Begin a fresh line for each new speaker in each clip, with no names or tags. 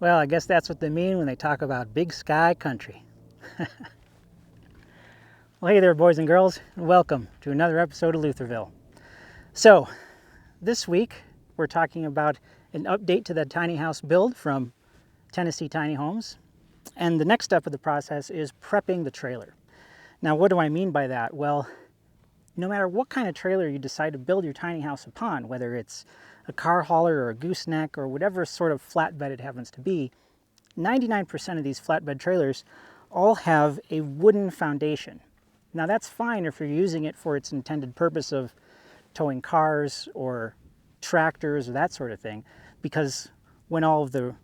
Well, I guess that's what they mean when they talk about big sky country. Well, hey there, boys and girls, and welcome to another episode of Luthorville. So, this week we're talking about an update to the tiny house build from Tennessee Tiny Homes. And the next step of the process is prepping the trailer. Now, what do I mean by that? Well, no matter what kind of trailer you decide to build your tiny house upon, whether it's a car hauler or a gooseneck or whatever sort of flatbed it happens to be, 99% of these flatbed trailers all have a wooden foundation. Now that's fine if you're using it for its intended purpose of towing cars or tractors or that sort of thing, because when all of the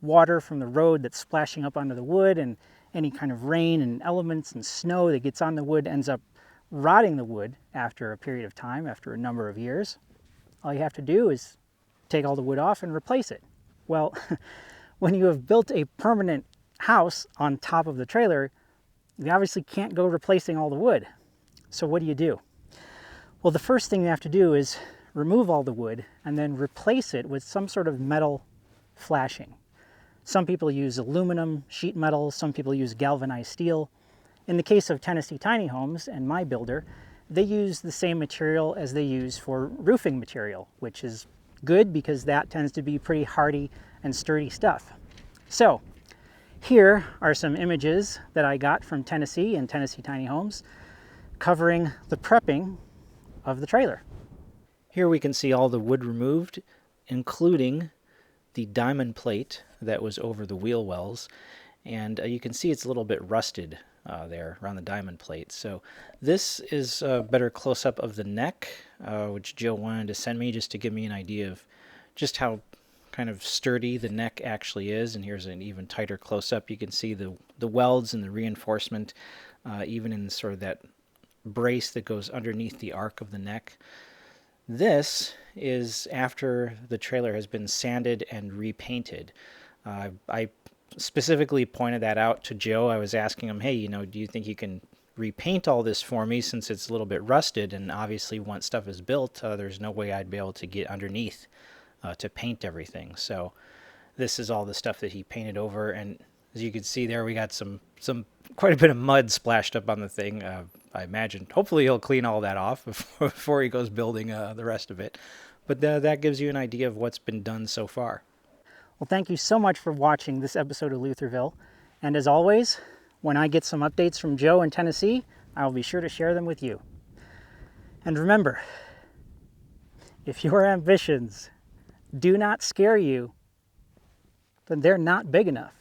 water from the road that's splashing up onto the wood and any kind of rain and elements and snow that gets on the wood ends up rotting the wood after a period of time, after a number of years, all you have to do is take all the wood off and replace it. Well, when you have built a permanent house on top of the trailer, you obviously can't go replacing all the wood. So what do? Well, the first thing you have to do is remove all the wood and then replace it with some sort of metal flashing. Some people use aluminum, sheet metal, some people use galvanized steel. In the case of Tennessee Tiny Homes and my builder, they use the same material as they use for roofing material, which is good because that tends to be pretty hardy and sturdy stuff. So, here are some images that I got from Tennessee and Tennessee Tiny Homes covering the prepping of the trailer. Here we can see all the wood removed, including the diamond plate that was over the wheel wells, and you can see it's a little bit rusted there around the diamond plate. So this is a better close-up of the neck, which Joe wanted to send me just to give me an idea of just how kind of sturdy the neck actually is. And here's an even tighter close-up. You can see the welds and the reinforcement, even in sort of that brace that goes underneath the arc of the neck. This is after the trailer has been sanded and repainted. I specifically pointed that out to Joe. I was asking him, hey, do you think you can repaint all this for me since it's a little bit rusted? And obviously once stuff is built, there's no way I'd be able to get underneath to paint everything. So this is all the stuff that he painted over, and as you can see there, we got some quite a bit of mud splashed up on the thing. I imagine hopefully he'll clean all that off before he goes building the rest of it. But that gives you an idea of what's been done so far. Well, thank you so much for watching this episode of Luthorville. And as always, when I get some updates from Joe in Tennessee, I will be sure to share them with you. And remember, if your ambitions do not scare you, then they're not big enough.